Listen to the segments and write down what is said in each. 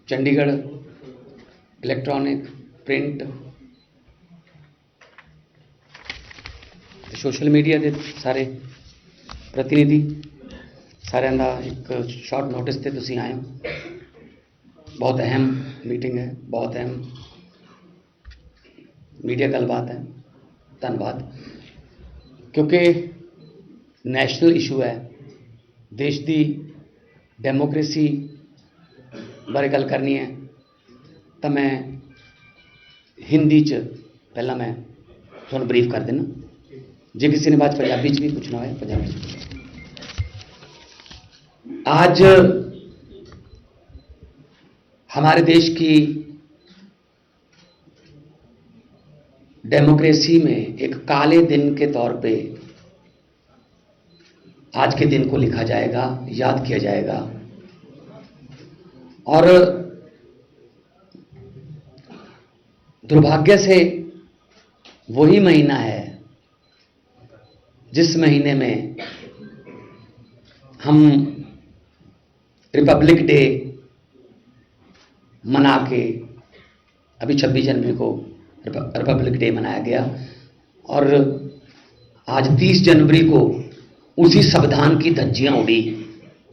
Chandigarh electronic print social media के सारे प्रतिनिधि सारे का एक शॉर्ट नोटिस से तुम आए हो। बहुत अहम मीटिंग है, बहुत अहम मीडिया गलबात है। धन्यवाद, क्योंकि नैशनल इशू है, देश की डेमोक्रेसी बारे गल करनी है। तो मैं हिंदी च पहला मैं थोड़ा ब्रीफ कर देना, जे किसी ने बाद पंजाबी च भी पूछना हो पंजाबी च। आज हमारे देश की डेमोक्रेसी में एक काले दिन के तौर पे आज के दिन को लिखा जाएगा, याद किया जाएगा। और दुर्भाग्य से वही महीना है जिस महीने में हम रिपब्लिक डे मना के, अभी 26 जनवरी को रिपब्लिक डे मनाया गया, और आज 30 जनवरी को उसी संविधान की धज्जियां उड़ी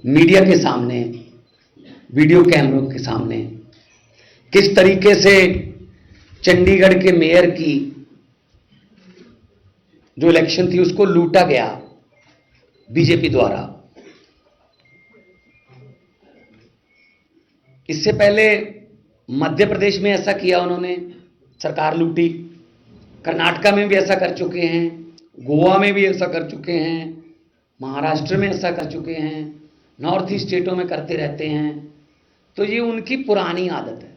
मीडिया के सामने, वीडियो कैमरों के सामने। किस तरीके से चंडीगढ़ के मेयर की जो इलेक्शन थी उसको लूटा गया बीजेपी द्वारा। इससे पहले मध्य प्रदेश में ऐसा किया उन्होंने, सरकार लूटी। कर्नाटका में भी ऐसा कर चुके हैं, गोवा में भी ऐसा कर चुके हैं, महाराष्ट्र में ऐसा कर चुके हैं, नॉर्थ ईस्ट स्टेटों में करते रहते हैं। तो ये उनकी पुरानी आदत है,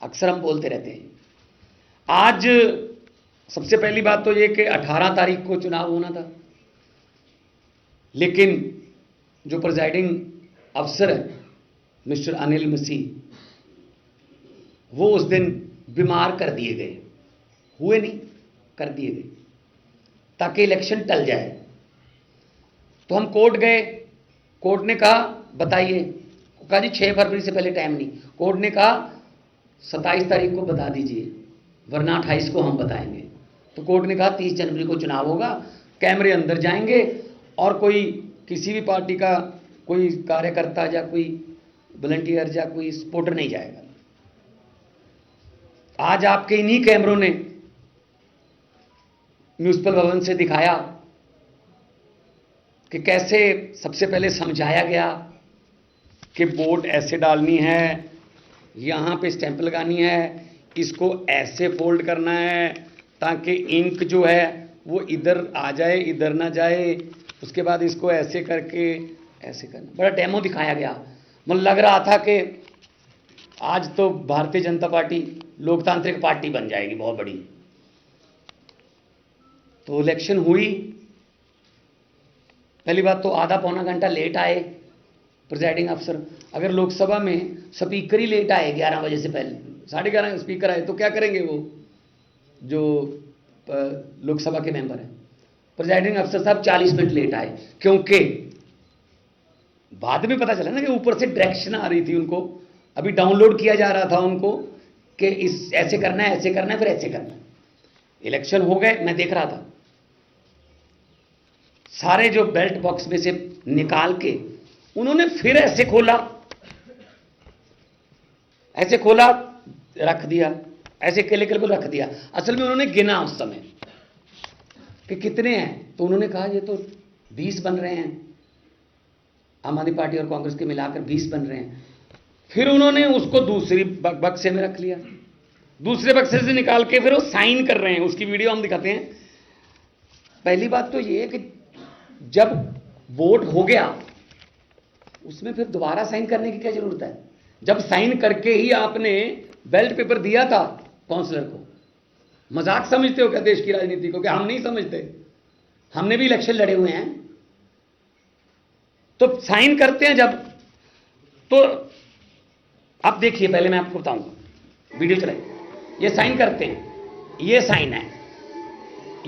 अक्सर हम बोलते रहते हैं। आज सबसे पहली बात तो ये कि 18 तारीख को चुनाव होना था, लेकिन जो प्रिजाइडिंग अफसर है मिस्टर अनिल मसीह, वो उस दिन बीमार कर दिए गए, हुए नहीं, कर दिए गए ताकि इलेक्शन टल जाए। तो हम कोर्ट गए, कोर्ट ने कहा बताइए, कहा जी 6 फरवरी से पहले टाइम नहीं। कोर्ट ने कहा 27 तारीख को बता दीजिए, वरना 28 को हम बताएंगे। तो कोर्ट ने कहा 30 जनवरी को चुनाव होगा, कैमरे अंदर जाएंगे और कोई किसी भी पार्टी का कोई कार्यकर्ता या कोई वॉलंटियर या कोई सपोर्टर नहीं जाएगा। आज आपके इन्हीं कैमरों ने म्यूनिसिपल भवन से दिखाया कि कैसे सबसे पहले समझाया गया कि वोट ऐसे डालनी है, यहां पे स्टैंप लगानी है, इसको ऐसे फोल्ड करना है ताकि इंक जो है वो इधर आ जाए, इधर ना जाए। उसके बाद इसको ऐसे करके ऐसे करना, बड़ा डेमो दिखाया गया। मुझे लग रहा था कि आज तो भारतीय जनता पार्टी लोकतांत्रिक पार्टी बन जाएगी बहुत बड़ी। तो इलेक्शन हुई, पहली बात तो आधा पौना घंटा लेट आए प्रिजाइडिंग अफसर। अगर लोकसभा में स्पीकर ही लेट आए 11 बजे से पहले, 11:30 स्पीकर आए, तो क्या करेंगे वो जो लोकसभा के मेंबर हैं। प्रिजाइडिंग अफसर साहब 40 मिनट लेट आए, क्योंकि बाद में पता चला ना कि ऊपर से डायरेक्शन आ रही थी उनको, अभी डाउनलोड किया जा रहा था उनको कि इस ऐसे करना है, ऐसे करना है, फिर ऐसे करना है। इलेक्शन हो गए, मैं देख रहा था, सारे जो बेल्ट बॉक्स में से निकाल के उन्होंने फिर ऐसे खोला, ऐसे खोला, रख दिया, ऐसे केले को रख दिया। असल में उन्होंने गिना उस समय कि कितने हैं, तो उन्होंने कहा ये तो 20 बन रहे हैं, आम आदमी पार्टी और कांग्रेस के मिलाकर 20 बन रहे हैं। फिर उन्होंने उसको दूसरी बक्से में रख लिया, दूसरे बक्से से निकाल के फिर वो साइन कर रहे हैं, उसकी वीडियो हम दिखाते हैं। पहली बात तो ये है कि जब वोट हो गया उसमें फिर दोबारा साइन करने की क्या जरूरत है? जब साइन करके ही आपने बैलेट पेपर दिया था काउंसलर को। मजाक समझते हो क्या देश की राजनीति को? क्या हम नहीं समझते? हमने भी इलेक्शन लड़े हुए हैं। तो साइन करते हैं जब, तो आप देखिए, पहले मैं आपको बताऊंगा, वीडियो चलाइए। ये साइन करते हैं, ये साइन है,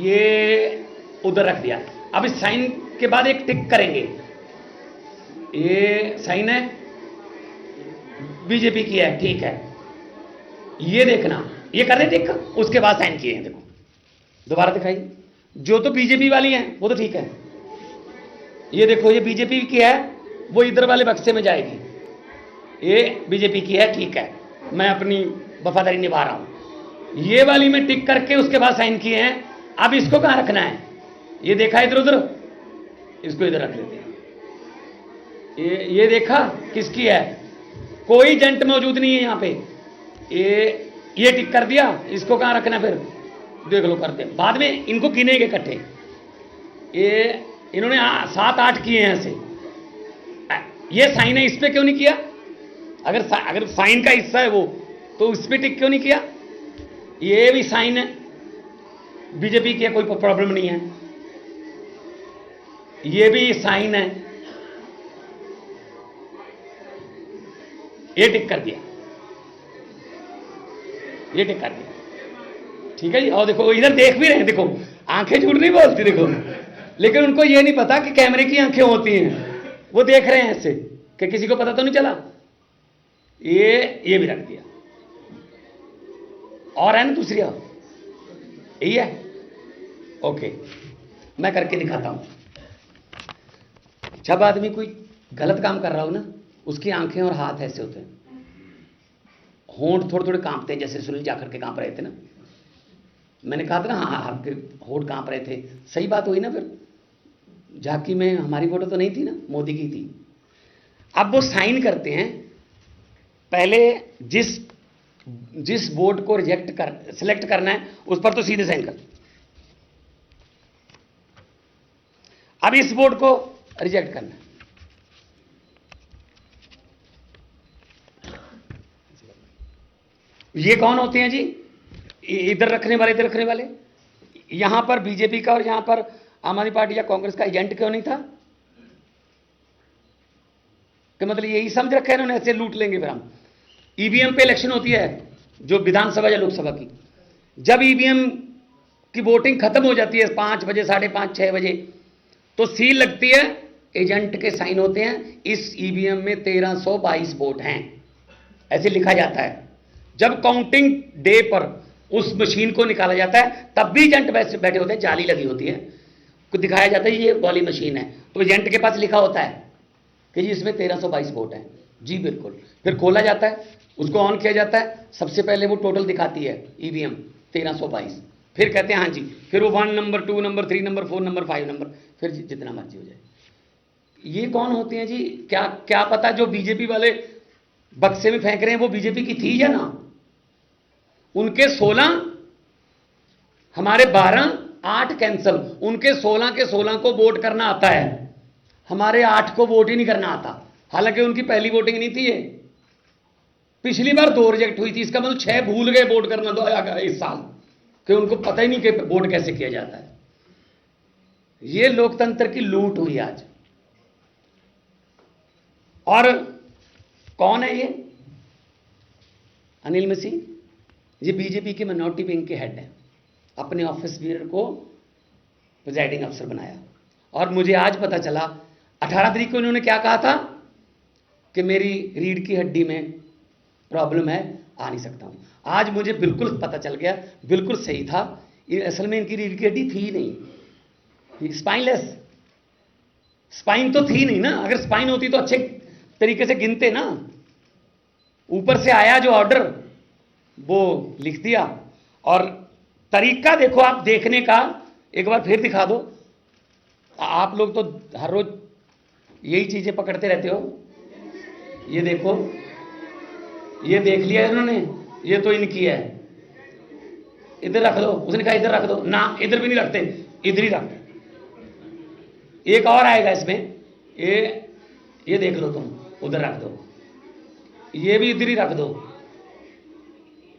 ये उधर रख दिया। अब इस साइन के बाद एक टिक करेंगे, ये साइन है, बीजेपी की है, ठीक है। ये देखना, ये कर रहे टिक, उसके बाद साइन किए हैं, देखो दोबारा दिखाइए। जो तो बीजेपी वाली हैं वो तो ठीक है, ये देखो ये बीजेपी की है, वो इधर वाले बक्से में जाएगी। ये बीजेपी की है, ठीक है, मैं अपनी वफादारी निभा रहा हूं। ये वाली में टिक करके उसके बाद साइन किए हैं। अब इसको कहां रखना है, ये देखा इधर उधर, इसको इधर रख लेते हैं। ये देखा किसकी है, कोई एजेंट मौजूद नहीं है यहां पे। ये टिक कर दिया, इसको कहां रखना फिर देख लो, करते हैं बाद में, इनको गिनेंगे इकट्ठे। ये इन्होंने 7-8 किए हैं ऐसे। ये साइन है, इस पे क्यों नहीं किया? अगर साइन का हिस्सा है वो, तो उस पे टिक क्यों नहीं किया? ये भी साइन है, बीजेपी की है, कोई प्रॉब्लम नहीं है। ये भी साइन है, ये टिक कर दिया, ये टिक कर दिया, ठीक है जी। और देखो इधर देख भी रहे हैं, देखो आंखें झूठ नहीं बोलती, देखो, लेकिन उनको ये नहीं पता कि कैमरे की आंखें होती हैं, वो देख रहे हैं ऐसे कि किसी को पता तो नहीं चला। ये भी रख दिया, और है ना दूसरी, यही है, ओके। मैं करके दिखाता हूं। जब आदमी कोई गलत काम कर रहा हो ना, उसकी आंखें और हाथ ऐसे होते हैं, होंठ थोड़े थोड़े कांपते हैं, जैसे सुनील जाखड़ के कांप रहे थे ना, मैंने कहा था ना, हाँ आपके होंठ कांप रहे थे, सही बात हुई ना। फिर झांकी में हमारी फोटो तो नहीं थी ना, मोदी की थी। अब वो साइन करते हैं, पहले जिस बोर्ड को सिलेक्ट करना है उस पर तो सीधे साइन कर, अब इस बोर्ड को रिजेक्ट करना है। ये कौन होते हैं जी? इधर रखने वाले, इधर रखने वाले। यहां पर बीजेपी का और यहां पर आम आदमी पार्टी या कांग्रेस का एजेंट क्यों नहीं था? कि मतलब यही समझ रखा है इन्होंने, ऐसे लूट लेंगे फिर हम। ईवीएम पे इलेक्शन होती है, जो विधानसभा या लोकसभा की, जब ईवीएम की वोटिंग खत्म हो जाती है 5 बजे, 5:30, 6 बजे, तो सील लगती है, एजेंट के साइन होते हैं। इस ईवीएम में 1322 वोट हैं, ऐसे लिखा जाता है। जब काउंटिंग डे पर उस मशीन को निकाला जाता है, तब भी एजेंट बैठे होते हैं, जाली लगी होती है, को दिखाया जाता है ये वाली मशीन है, तो एजेंट के पास लिखा होता है कि जी इसमें 1322 वोट हैं। जी बिल्कुल। फिर खोला जाता है, उसको ऑन किया जाता है, सबसे पहले वो टोटल दिखाती है ईवीएम 1322, फिर कहते हैं हाँ जी, फिर वो 1 number, 2 number, 3 number, 4 number, 5 number, फिर जितना मर्जी हो जाए। ये कौन होते हैं जी? क्या पता जो बीजेपी वाले बक्से में फेंक रहे हैं वो बीजेपी की थी या ना। उनके 16, हमारे 12, 8 कैंसल, उनके 16 के 16 को वोट करना आता है, हमारे 8 को वोट ही नहीं करना आता। हालांकि उनकी पहली वोटिंग नहीं थी ये, पिछली बार 2 रिजेक्ट हुई थी, इसका मतलब 6 भूल गए वोट करना दो इस साल, कि उनको पता ही नहीं कि वोट कैसे किया जाता है। ये लोकतंत्र की लूट हुई आज। और कौन है ये? अनिल मसीह, ये बीजेपी के मिनॉरिटी विंग के हेड हैं, अपने ऑफिस बियर को प्रिजाइडिंग अफसर बनाया। और मुझे आज पता चला 18 तारीख को इन्होंने क्या कहा था कि मेरी रीढ़ की हड्डी में प्रॉब्लम है, आ नहीं सकता हूं। आज मुझे बिल्कुल पता चल गया, बिल्कुल सही था, ये असल में इनकी रीढ़ की हड्डी थी नहीं, स्पाइनलेस, स्पाइन तो थी नहीं ना। अगर स्पाइन होती तो अच्छे तरीके से गिनते ना। ऊपर से आया जो ऑर्डर वो लिख दिया। और तरीका देखो आप देखने का, एक बार फिर दिखा दो। आप लोग तो हर रोज यही चीजें पकड़ते रहते हो। ये देखो, ये देख लिया इन्होंने, ये तो इनकी है, इधर रख दो। उसने कहा इधर रख दो ना, इधर भी नहीं रखते, इधर ही रख। एक और आएगा इसमें, ये देख लो तुम, उधर रख दो। ये भी इधर ही रख दो।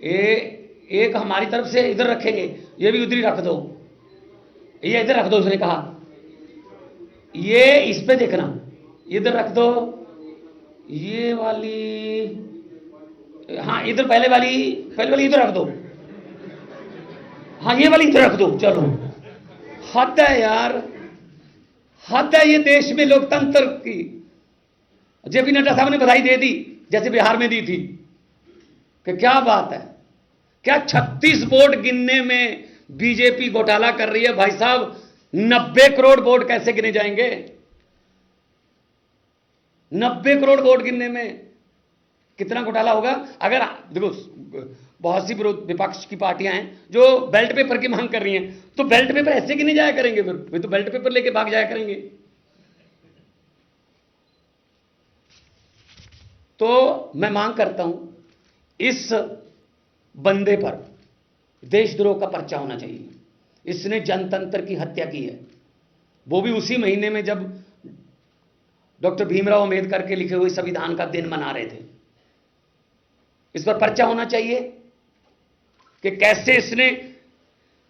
एक हमारी तरफ से इधर रखेंगे, ये भी उधर ही रख दो। ये इधर रख दो, उसने कहा। ये इस पे देखना, इधर रख दो। ये वाली, हाँ इधर पहले वाली इधर रख दो। हाँ ये वाली इधर रख दो। चलो, हद है यार, हद है ये देश में लोकतंत्र की। जेपी नड्डा साहब ने बधाई दे दी जैसे बिहार में दी थी। कि क्या बात है, क्या 36 वोट गिनने में बीजेपी घोटाला कर रही है भाई साहब। 90 करोड़ वोट कैसे गिने जाएंगे? 90 करोड़ वोट गिनने में कितना घोटाला होगा? अगर देखो, बहुत सी विपक्ष की पार्टियां हैं जो बेल्ट पेपर की मांग कर रही हैं, तो बेल्ट पेपर ऐसे गिने जाया करेंगे? फिर वे तो बेल्ट पेपर लेके भाग जाया करेंगे। तो मैं मांग करता हूं, इस बंदे पर देशद्रोह का पर्चा होना चाहिए। इसने जनतंत्र की हत्या की है, वो भी उसी महीने में जब डॉक्टर भीमराव अंबेडकर के लिखे हुए संविधान का दिन मना रहे थे। इस पर पर्चा होना चाहिए कि कैसे इसने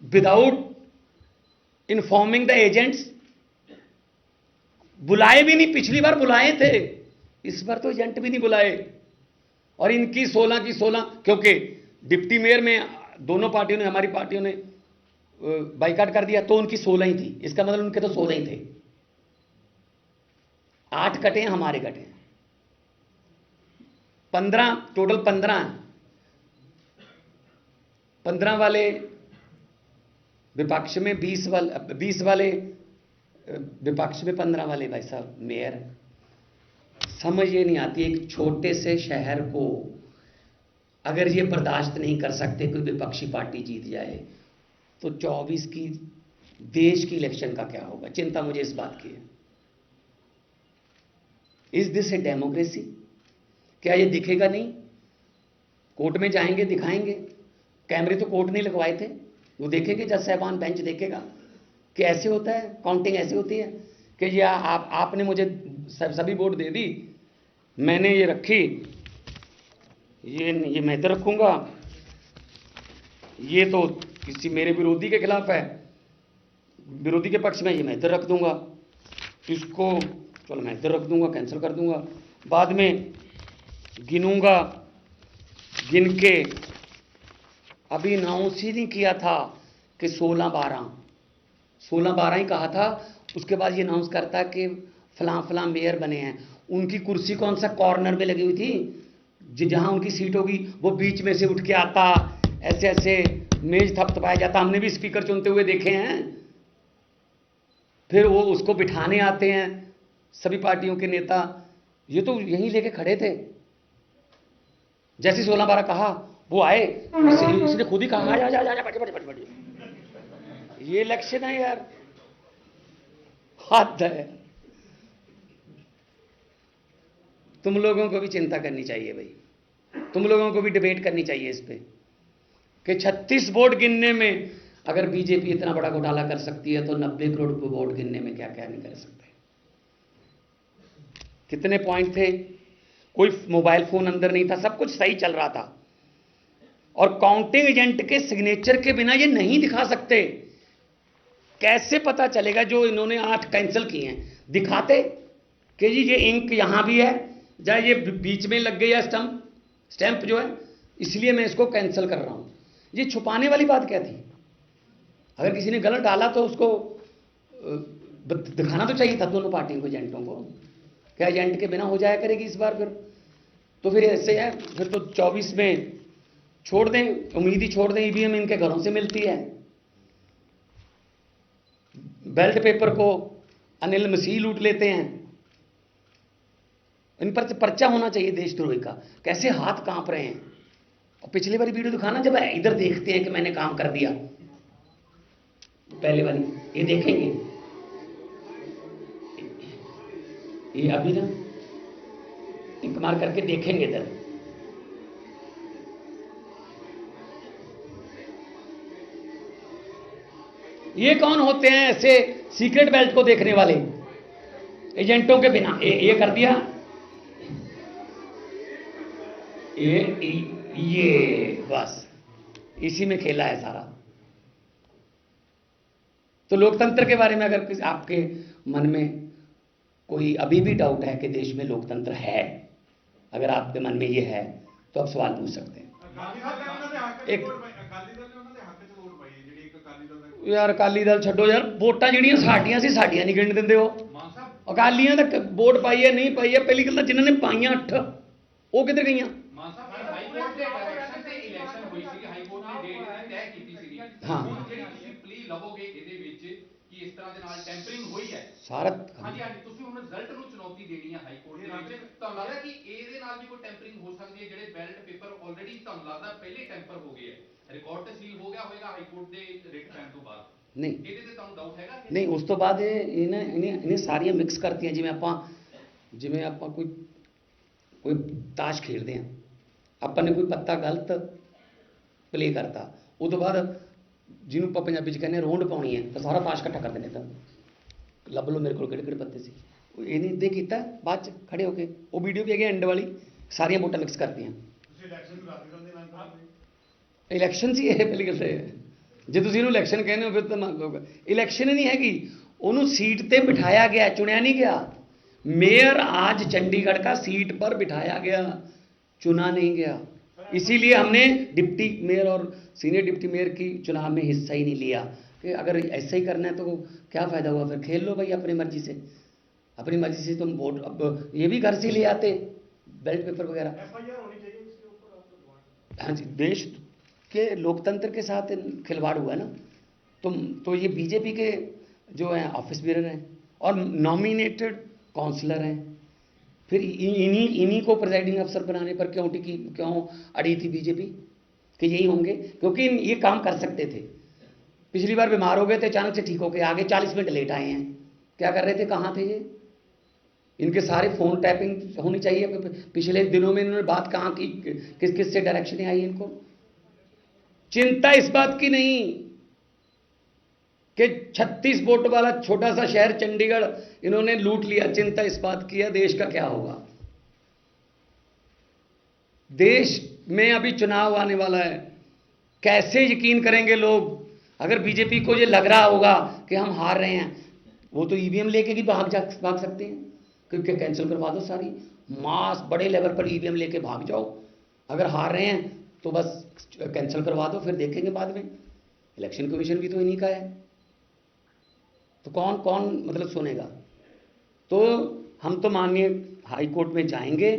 विदाउट इन्फॉर्मिंग द एजेंट्स, बुलाए भी नहीं, पिछली बार बुलाए थे, इस बार तो एजेंट भी नहीं बुलाए। और इनकी 16 की 16, क्योंकि डिप्टी मेयर में दोनों पार्टियों ने, हमारी पार्टियों ने बाइकाट कर दिया, तो उनकी 16 ही थी। इसका मतलब उनके तो 16 ही थे। 8 कटे हैं, हमारे कटे हैं 15, टोटल 15 हैं। 15 वाले विपक्ष में, 20 वाले विपक्ष में, 15 वाले भाई साहब मेयर। समझ ये नहीं आती, एक छोटे से शहर को अगर ये बर्दाश्त नहीं कर सकते कोई विपक्षी पार्टी जीत जाए, तो 24 की देश की इलेक्शन का क्या होगा? चिंता मुझे इस बात की है। Is this a democracy? क्या ये दिखेगा नहीं? कोर्ट में जाएंगे, दिखाएंगे। कैमरे तो कोर्ट नहीं लगवाए थे, वो देखेंगे, जज साहबान बेंच देखेगा कि ऐसे होता है, काउंटिंग ऐसे होती है कि ये आपने मुझे सभी वोट दे दी, मैंने ये रखी, ये मैं इधर रखूंगा, ये तो किसी मेरे विरोधी के खिलाफ है, विरोधी के पक्ष में, ये मैं इधर रख दूंगा, इसको चलो मैं इधर रख दूंगा, कैंसिल कर दूंगा, बाद में गिनूंगा, गिन के अभी अनाउंस ही नहीं किया था कि 16-12 ही कहा था। उसके बाद ये अनाउंस करता कि फलां फलां मेयर बने हैं। उनकी कुर्सी कौन सा कॉर्नर में लगी हुई थी, जहां उनकी सीट होगी वो बीच में से उठ के आता, ऐसे ऐसे मेज थपथपाया जाता। हमने भी स्पीकर चुनते हुए देखे हैं। फिर वो उसको बिठाने आते हैं सभी पार्टियों के नेता। ये तो यहीं लेके खड़े थे। जैसे 16-12 कहा वो आए, इसने खुद ही कहा जा जा जा जा बट ये इलेक्शन है यार, हद है। तुम लोगों को भी चिंता करनी चाहिए भाई, तुम लोगों को भी डिबेट करनी चाहिए इस पे कि 36 वोट गिनने में अगर बीजेपी इतना बड़ा घोटाला कर सकती है, तो 90 करोड़ वोट गिनने में क्या क्या नहीं कर सकते। कितने पॉइंट थे? कोई मोबाइल फोन अंदर नहीं था, सब कुछ सही चल रहा था। और काउंटिंग एजेंट के सिग्नेचर के बिना ये नहीं दिखा सकते। कैसे पता चलेगा? जो इन्होंने 8 कैंसिल किए हैं, दिखाते कि जी ये इंक यहां भी है, या ये बीच में लग गया स्टैंप जो है, इसलिए मैं इसको कैंसिल कर रहा हूं। ये छुपाने वाली बात क्या थी? अगर किसी ने गलत डाला तो उसको दिखाना तो चाहिए था दोनों पार्टियों को, एजेंटों को। क्या एजेंट के बिना हो जाया करेगी इस बार? फिर तो फिर ऐसे है, फिर तो 24 में छोड़ दें, उम्मीद ही छोड़ दें। ईवीएम इनके घरों से मिलती है। बेल्ट पेपर को अनिल मसीह लूट लेते हैं। इन पर पर्चा होना चाहिए देशद्रोही का। कैसे हाथ कांप रहे हैं। और पिछली वाली वीडियो दिखाना, जब इधर देखते हैं कि मैंने काम कर दिया, पहले वाली ये देखेंगे, ये अभी ना टिक मार करके देखेंगे इधर। ये कौन होते हैं ऐसे सीक्रेट बेल्ट को देखने वाले? एजेंटों के बिना ये कर दिया, ये बस इसी में खेला है सारा। तो लोकतंत्र के बारे में अगर आपके मन में कोई अभी भी डाउट है कि देश में लोकतंत्र है, अगर आपके मन में ये है, तो आप सवाल पूछ सकते हैं। एक यार अकाली दल छड्डो यार, वोटां जिहड़ियां साडियां सी साडियां नहीं गिण दिंदे हो। अकालियां तक वोट पाई है नहीं पाई है, पहली गल जिन्होंने पाइयां 8, ਉਹ ਕਿੱਧਰ ਗਈਆਂ? ਮਾਨ ਸਾਹਿਬ ਹਾਈ ਕੋਰਟ ਦੇ ਡਾਇਰੈਕਸ਼ਨ ਤੇ ਇਲੈਕਸ਼ਨ ਹੋਈ ਸੀ, ਹਾਈ ਕੋਰਟ ਨੇ ਡੇਟ ਤੈਅ ਕੀਤੀ ਸੀ। ਹਾਂ। ਹੁਣ ਜਿਹੜੀ ਤੁਸੀਂ ਪਲੀ ਲਵੋਗੇ ਇਹਦੇ ਵਿੱਚ ਕਿ ਇਸ ਤਰ੍ਹਾਂ ਦੇ ਨਾਲ ਟੈਂਪਰਿੰਗ ਹੋਈ ਹੈ ਸਾਰਾ ਹਾਂਜੀ ਹਾਂਜੀ, ਤੁਸੀਂ ਹੁਣ ਰਿਜ਼ਲਟ ਨੂੰ ਚੁਣੌਤੀ ਦੇਣੀ ਹੈ ਹਾਈ ਕੋਰਟ ਦੇ ਵਿੱਚ, ਤੁਹਾਨੂੰ ਲੱਗਦਾ ਕਿ ਇਹਦੇ ਨਾਲ ਵੀ ਕੋਈ ਟੈਂਪਰਿੰਗ ਹੋ ਸਕਦੀ ਹੈ? ਜਿਹੜੇ ਬੈਲਟ ਪੇਪਰ ਆਲਰੇਡੀ ਤੁਹਾਨੂੰ ਲੱਗਦਾ ਪਹਿਲੇ ਟੈਂਪਰ ਹੋ ਗਏ ਹੈ, ਰਿਕਾਰਡ ਤੇ ਸੀਲ ਹੋ ਗਿਆ ਹੋਵੇਗਾ ਹਾਈ ਕੋਰਟ ਦੇ ਰਿਟ ਪੈਣ ਤੋਂ ਬਾਅਦ, ਨਹੀਂ ਇਹਦੇ ਤੇ ਤੁਹਾਨੂੰ ਡਾਊਟ ਹੈਗਾ? ਨਹੀਂ, ਉਸ ਤੋਂ ਬਾਅਦ ਇਹਨੇ ਸਾਰੀਆਂ ਮਿਕਸ ਕਰਤੀਆਂ। ਜਿਵੇਂ ਆਪਾਂ ਕੋਈ ਤਾਸ਼ ਖੇਡਦੇ ਹਾਂ, ਆਪਾਂ ਨੇ ਕੋਈ ਪੱਤਾ ਗਲਤ ਪਲੇ ਕਰਤਾ, ਉਹ ਤੋਂ ਬਾਅਦ ਜਿਹਨੂੰ ਆਪਾਂ ਪੰਜਾਬੀ 'ਚ ਕਹਿੰਦੇ ਹਾਂ ਰੋਂਡ ਪਾਉਣੀ ਹੈ, ਤਾਂ ਸਾਰਾ ਤਾਸ਼ ਇਕੱਠਾ ਕਰ ਦਿੰਦੇ। ਤਾਂ ਲੱਭ ਲਓ ਮੇਰੇ ਕੋਲ ਕਿਹੜੇ ਕਿਹੜੇ ਪੱਤੇ ਸੀ। ਇਹਨੇ ਇੱਦਾਂ ਕੀਤਾ, ਬਾਅਦ 'ਚ ਖੜੇ ਹੋ ਕੇ ਉਹ ਵੀਡੀਓ ਵੀ ਹੈਗੀ ਐਂਡ ਵਾਲੀ, ਸਾਰੀਆਂ ਵੋਟਾਂ ਮਿਕਸ ਕਰਤੀਆਂ। ਇਲੈਕਸ਼ਨ ਸੀ ਇਹ, ਪਹਿਲੀ ਗੱਲ ਤਾਂ ਇਹ। ਜੇ ਤੁਸੀਂ ਇਹਨੂੰ ਇਲੈਕਸ਼ਨ ਕਹਿੰਦੇ ਹੋ ਫਿਰ ਤਾਂ ਮੰਨ ਲਓਗਾ। ਇਲੈਕਸ਼ਨ ਹੀ ਨਹੀਂ ਹੈਗੀ, ਉਹਨੂੰ सीट पे बिठाया गया, चुना नहीं गया। मेयर आज चंडीगढ़ का सीट पर बिठाया गया, चुना नहीं गया। इसीलिए हमने डिप्टी मेयर और सीनियर डिप्टी मेयर की चुनाव में हिस्सा ही नहीं लिया कि अगर ऐसा ही करना है तो क्या फ़ायदा हुआ? फिर खेल लो भाई अपनी मर्जी से, अपनी मर्जी से तुम वोट। अब ये भी घर से ले आते बैलेट पेपर वगैरह। हाँ जी, देश के लोकतंत्र के साथ खिलवाड़ हुआ है ना। तो ये बीजेपी के जो हैं ऑफिस बेरर हैं और नॉमिनेटेड काउंसलर हैं, फिर इन्हीं को प्रिजाइडिंग अफसर बनाने पर क्यों अड़ी थी बीजेपी कि यही होंगे? क्योंकि ये काम कर सकते थे। पिछली बार बीमार हो गए थे, अचानक से ठीक होके आगे 40 मिनट लेट आए हैं। क्या कर रहे थे, कहाँ थे ये? इनके सारे फ़ोन टैपिंग होनी चाहिए। पिछले दिनों में इन्होंने बात कहाँ की, किस किस से डायरेक्शन आई इनको? चिंता इस बात की नहीं कि 36 वोट वाला छोटा सा शहर चंडीगढ़ इन्होंने लूट लिया, चिंता इस बात की है देश का क्या होगा। देश में अभी चुनाव आने वाला है, कैसे यकीन करेंगे लोग? अगर बीजेपी को ये लग रहा होगा कि हम हार रहे हैं, वो तो ईवीएम लेके भी भाग सकते हैं, क्योंकि कैंसिल करवा दो सारी, मास बड़े लेवल पर ईवीएम लेके भाग जाओ। अगर हार रहे हैं तो बस कैंसिल करवा दो, फिर देखेंगे बाद में। इलेक्शन कमीशन भी तो इन्हीं का है, तो कौन मतलब सुनेगा? तो हम तो माननीय हाई कोर्ट में जाएंगे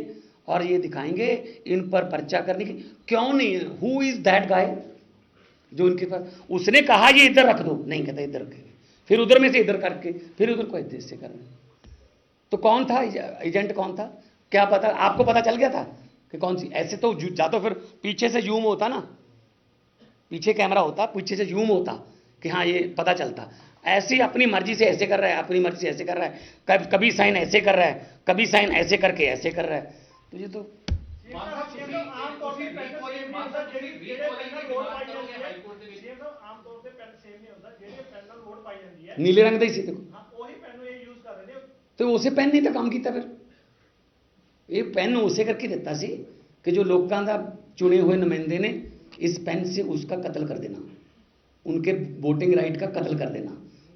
और ये दिखाएंगे इन पर पर्चा करने की क्यों नहीं है। हु इज दैट गाय जो उनके पास, उसने कहा ये इधर रख दो, नहीं कहता इधर रखेंगे, फिर उधर में से इधर करके फिर उधर को इधर से करना। तो कौन था एजेंट, कौन था? क्या पता? आपको पता चल गया था कि कौन सी? ऐसे तो जा तो फिर पीछे से जूम होता ना, पीछे कैमरा होता, पीछे से जूम होता कि हाँ ये पता चलता। ऐसे अपनी मर्जी से ऐसे कर रहा है, अपनी मर्जी से ऐसे कर रहा है, कभी साइन ऐसे कर रहा है, कभी साइन ऐसे करके ऐसे कर रहा है। तो ये तो नीले रंग का ही सी देखो, तो उसे पेन नहीं था काम किया। फिर ये पेन उसे करके दिता सी कि जो लोगों का चुने हुए नुमाइंदे ने इस पेन से उसका कत्ल कर देना, उनके वोटिंग राइट का कत्ल कर देना,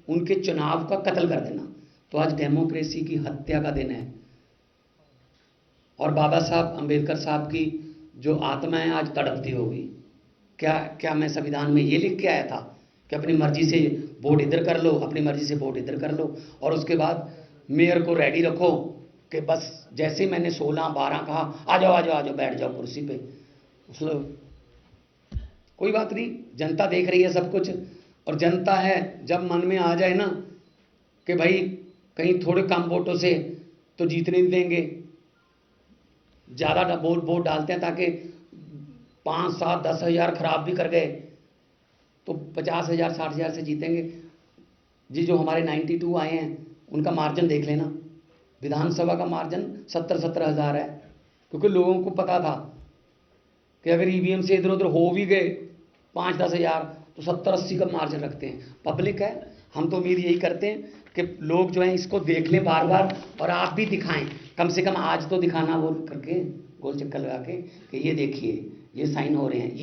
उनके चुनाव का कत्ल कर देना। तो आज डेमोक्रेसी की हत्या का दिन है और बाबा साहब अंबेडकर साहब की जो आत्मा है आज तड़पती होगी। क्या मैं संविधान में ये लिख के आया था कि अपनी मर्जी से वोट इधर कर लो, अपनी मर्जी से वोट इधर कर लो, और उसके बाद मेयर को रेडी रखो कि बस जैसे ही मैंने 16-12 कहा आ जाओ बैठ जाओ कुर्सी पे। कोई बात नहीं, जनता देख रही है सब कुछ, और जनता है जब मन में आ जाए ना कि भाई कहीं थोड़े कम वोटों से तो जीतने नहीं देंगे, ज़्यादा वोट डालते हैं ताकि 5, 7, 10 हज़ार खराब भी कर गए तो 50,000 60,000 से जीतेंगे जी। जो हमारे 92 आए हैं उनका मार्जिन देख लेना, विधानसभा का मार्जिन 70-70 हज़ार है, क्योंकि लोगों को पता था कि अगर ईवीएम से इधर उधर हो भी गए 5-10 हज़ार तो 70-80 का मार्जिन रखते हैं। पब्लिक है, हम तो उम्मीद यही करते हैं कि लोग जो हैं इसको देख लें बार बार, और आप भी दिखाएं, कम से कम आज तो दिखाना वो करके गोल चक्कर लगा के कि ये देखिए ये साइन हो रहे हैं,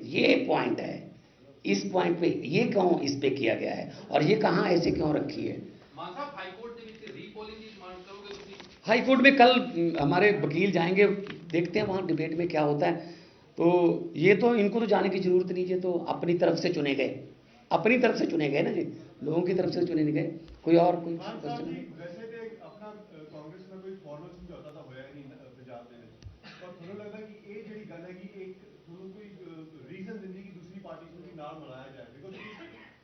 ये पॉइंट है, इस पॉइंट पे ये क्यों इस पे किया गया है और ये कहाँ ऐसे क्यों रखी है। हाई कोर्ट में कल हमारे वकील जाएंगे, देखते हैं वहाँ डिबेट में क्या होता है। तो ये तो इनको तो जाने की जरूरत नहीं, ये तो अपनी तरफ से चुने गए, अपनी तरफ से चुने गए ना जी, लोगों की तरफ से चुने नहीं गए। कोई और कोई क्वेश्चन? कि एक कोई रीजन देने की दूसरी पार्टी से चुनाव मनाया जाए, because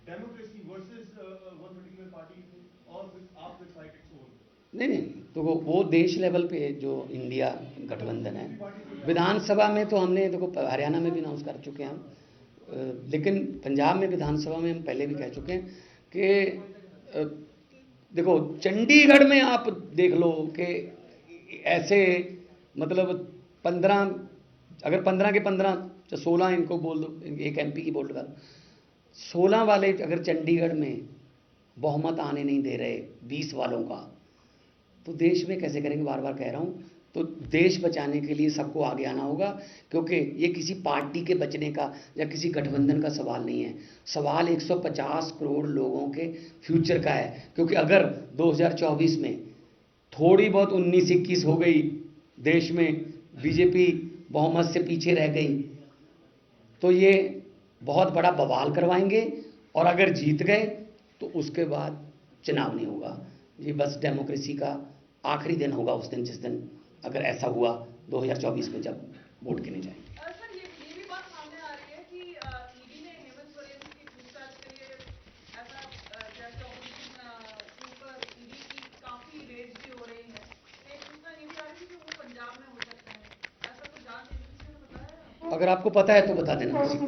democracy versus one particular party और आप विद फाइट इट्स ओन। नहीं नहीं, तो वो देश लेवल पे जो इंडिया गठबंधन है, विधानसभा में तो हमने देखो हरियाणा में भी अनाउंस कर चुके हैं हम, लेकिन पंजाब में विधानसभा में हम पहले भी कह चुके हैं कि देखो चंडीगढ़ में आप देख लो कि ऐसे मतलब 15, अगर 15 के 15 तो 16 इनको बोल दो, एक एमपी की बोल दो, 16 वाले अगर चंडीगढ़ में बहुमत आने नहीं दे रहे 20 वालों का, तो देश में कैसे करेंगे? बार बार कह रहा हूँ, तो देश बचाने के लिए सबको आगे आना होगा, क्योंकि ये किसी पार्टी के बचने का या किसी गठबंधन का सवाल नहीं है, सवाल 150 करोड़ लोगों के फ्यूचर का है। क्योंकि अगर 2024 में थोड़ी बहुत 19-21 हो गई, देश में बीजेपी बहुमत से पीछे रह गई, तो ये बहुत बड़ा बवाल करवाएंगे, और अगर जीत गए तो उसके बाद चुनाव नहीं होगा। ये बस डेमोक्रेसी का आखिरी दिन होगा उस दिन, जिस दिन अगर ऐसा हुआ 2024 में जब वोट गिने जाएंगे। सर ये भी बात सामने आ रही है कि ईडी ने हेमंत सोरेन की पूछताछ के लिए ऐसा जैसे ऑपोजिशन के ऊपर ईडी की काफी रेड्स भी हो रही है, एक सूचना ये भी आ रही है कि वो पंजाब में हो सकते हैं, ऐसा कुछ जांच एजेंसी ने बताया है? अगर आपको पता है तो बता देना किसी को।